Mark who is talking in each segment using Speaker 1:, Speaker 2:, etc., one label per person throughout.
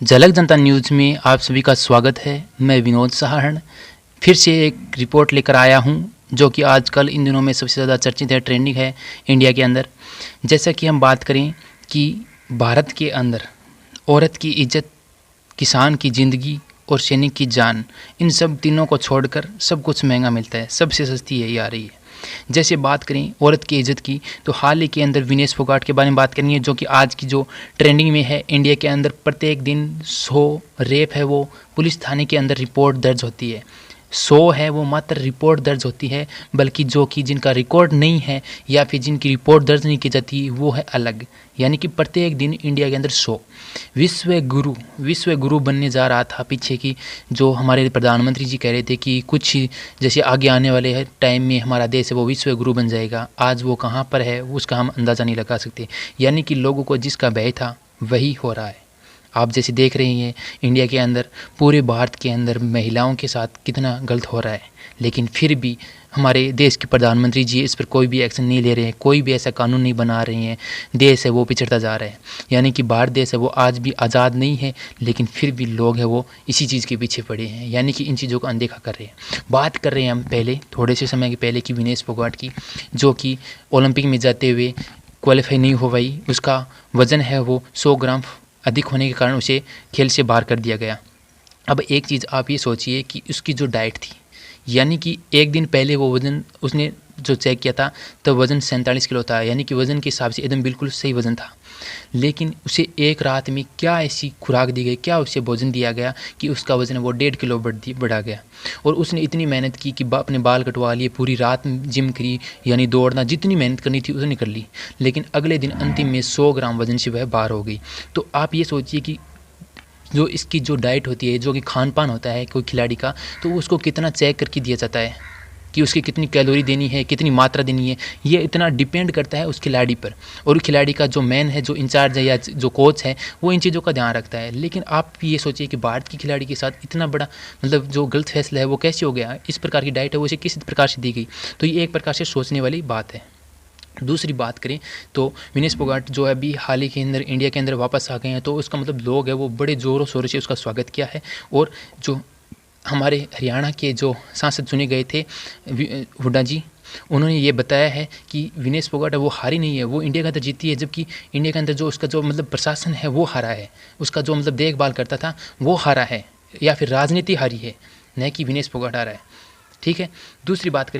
Speaker 1: झलक जनता न्यूज़ में आप सभी का स्वागत है। मैं विनोद सहारण फिर से एक रिपोर्ट लेकर आया हूं जो कि आजकल इन दिनों में सबसे ज़्यादा चर्चित है, ट्रेंडिंग है इंडिया के अंदर। जैसा कि हम बात करें कि भारत के अंदर औरत की इज्जत, किसान की ज़िंदगी और सैनिक की जान, इन सब तीनों को छोड़कर सब कुछ महंगा मिलता है, सबसे सस्ती यही आ रही है। जैसे बात करें औरत की इज़्ज़त की, तो हाल ही के अंदर विनेश फोगाट के बारे में बात करनी है, जो कि आज की जो ट्रेंडिंग में है। इंडिया के अंदर प्रत्येक दिन 100 रेप है वो पुलिस थाने के अंदर रिपोर्ट दर्ज होती है। 100 है वो मात्र रिपोर्ट दर्ज होती है, बल्कि जो कि जिनका रिकॉर्ड नहीं है या फिर जिनकी रिपोर्ट दर्ज नहीं की जाती वो है अलग। यानी कि प्रत्येक दिन इंडिया के अंदर 100। विश्व गुरु बनने जा रहा था पीछे की, जो हमारे प्रधानमंत्री जी कह रहे थे कि कुछ जैसे आगे आने वाले टाइम में हमारा देश है वो विश्व गुरु बन जाएगा। आज वो कहाँ पर है उसका हम अंदाज़ा नहीं लगा सकते। यानी कि लोगों को जिसका भय था वही हो रहा है। आप जैसे देख रहे हैं इंडिया के अंदर, पूरे भारत के अंदर महिलाओं के साथ कितना गलत हो रहा है, लेकिन फिर भी हमारे देश के प्रधानमंत्री जी इस पर कोई भी एक्शन नहीं ले रहे हैं, कोई भी ऐसा कानून नहीं बना रहे हैं। देश है वो पिछड़ता जा रहा है। यानी कि भारत देश है वो आज भी आज़ाद नहीं है, लेकिन फिर भी लोग हैं वो इसी चीज़ के पीछे पड़े हैं, यानी कि इन चीज़ों को अनदेखा कर रहे हैं। बात कर रहे हैं हम पहले थोड़े से समय के पहले की विनेश फोगाट की, जो कि ओलंपिक में जाते हुए क्वालिफाई नहीं हो पाई। उसका वज़न है वो 100 ग्राम अधिक होने के कारण उसे खेल से बाहर कर दिया गया। अब एक चीज़ आप ये सोचिए कि उसकी जो डाइट थी, यानी कि एक दिन पहले वो वज़न उसने जो चेक किया था तो वज़न 47 किलो था, यानी कि वज़न के हिसाब से एकदम बिल्कुल सही वज़न था। लेकिन उसे एक रात में क्या ऐसी खुराक दी गई, क्या उसे भोजन दिया गया कि उसका वज़न वो 1.5 किलो बढ़ा गया। और उसने इतनी मेहनत की कि अपने बाल कटवा लिए, पूरी रात जिम करी, यानी दौड़ना, जितनी मेहनत करनी थी उसने कर ली। लेकिन अगले दिन अंतिम में 100 ग्राम वज़न से वह बाहर हो गई। तो आप ये सोचिए कि जो इसकी जो डाइट होती है, जो कि खान पान होता है कोई खिलाड़ी का, तो उसको कितना चेक करके दिया जाता है कि उसकी कितनी कैलोरी देनी है, कितनी मात्रा देनी है। ये इतना डिपेंड करता है उस खिलाड़ी पर, और खिलाड़ी का जो मैन है, जो इंचार्ज है या जो कोच है, वो इन चीज़ों का ध्यान रखता है। लेकिन आप ये सोचिए कि भारत की खिलाड़ी के साथ इतना बड़ा मतलब जो गलत फैसला है वो कैसे हो गया। इस प्रकार की डाइट है वो इसे किस प्रकार से दी गई। तो ये एक प्रकार से सोचने वाली बात है। दूसरी बात करें तो विनेश फोगाट जो है अभी हाल ही के अंदर इंडिया के अंदर वापस आ गए हैं, तो उसका मतलब लोग है वो बड़े ज़ोरों शोरों से उसका स्वागत किया है। और जो हमारे हरियाणा के जो सांसद चुने गए थे हुड्डा जी, उन्होंने ये बताया है कि विनेश फोगाट है वो हारी नहीं है, वो इंडिया के अंदर जीती है। जबकि इंडिया के अंदर जो उसका जो मतलब प्रशासन है वो हारा है, उसका जो मतलब देखभाल करता था वो हारा है, या फिर राजनीति हारी है, न कि विनेश फोगाट हारा है। ठीक है। दूसरी बात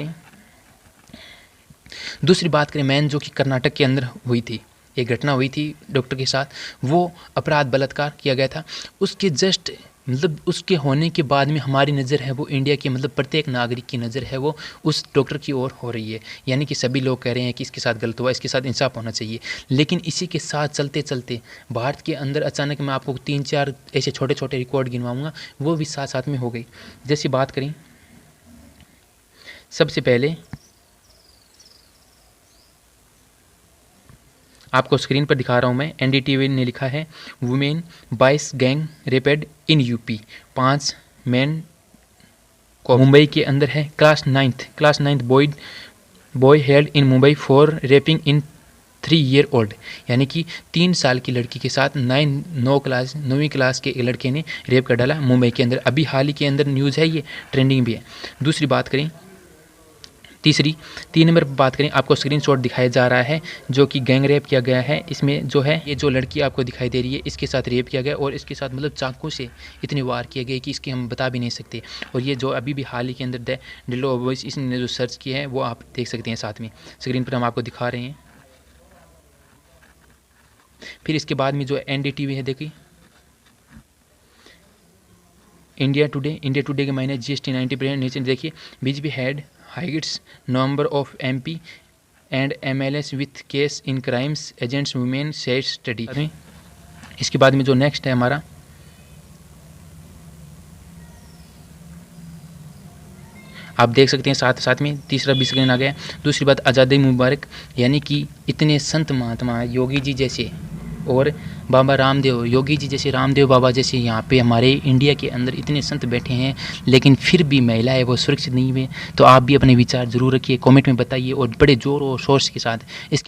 Speaker 1: करें मैन, जो कि कर्नाटक के अंदर हुई थी, एक घटना हुई थी डॉक्टर के साथ, वो अपराध बलात्कार किया गया था। उसके जस्ट मतलब उसके होने के बाद में हमारी नज़र है वो इंडिया की मतलब प्रत्येक नागरिक की नज़र है वो उस डॉक्टर की ओर हो रही है। यानी कि सभी लोग कह रहे हैं कि इसके साथ गलत हुआ, इसके साथ इंसाफ होना चाहिए। लेकिन इसी के साथ चलते चलते भारत के अंदर अचानक मैं आपको 3-4 ऐसे छोटे छोटे रिकॉर्ड गिनवाऊँगा, वो भी साथ साथ में हो गई। जैसी बात करें, सबसे पहले आपको स्क्रीन पर दिखा रहा हूँ मैं, एनडीटीवी ने लिखा है women 22 gang raped in UP, 5 man को मुंबई के अंदर है। Class 9th boy held in Mumbai for raping in 3 year old, यानी कि 3 साल की लड़की के साथ 9वीं क्लास के लड़के ने रेप कर डाला मुंबई के अंदर। अभी हाल ही के अंदर न्यूज़ है, ये ट्रेंडिंग भी है। दूसरी बात करें, 3 नंबर पर बात करें, आपको स्क्रीनशॉट दिखाया जा रहा है जो कि गैंग रेप किया गया है। इसमें जो है ये जो लड़की आपको दिखाई दे रही है, इसके साथ रेप किया गया और इसके साथ मतलब चाकू से इतने वार किए गए कि इसके हम बता भी नहीं सकते। और ये जो अभी भी हाल ही के अंदर डिलो वॉइस इसने जो सर्च किया है वो आप देख सकते हैं, साथ में स्क्रीन पर हम आपको दिखा रहे हैं। फिर इसके बाद में जो एनडीटीवी है, देखिए इंडिया टुडे के माइनस GST 90%। नीचे देखिए, BJP had Heights number of MP and MLS with case in crimes agents women said study. इसके बाद में जो नेक्स्ट है हमारा, आप देख सकते हैं साथ साथ में तीसरा भी स्क्रीन आ गया। दूसरी बात, आज़ादी मुबारक, यानी कि इतने संत महात्मा योगी जी जैसे और बाबा रामदेव, योगी जी जैसे, रामदेव बाबा जैसे यहाँ पे हमारे इंडिया के अंदर इतने संत बैठे हैं, लेकिन फिर भी महिलाएं वो सुरक्षित नहीं है। तो आप भी अपने विचार ज़रूर रखिए, कमेंट में बताइए और बड़े ज़ोर और शोर के साथ इसके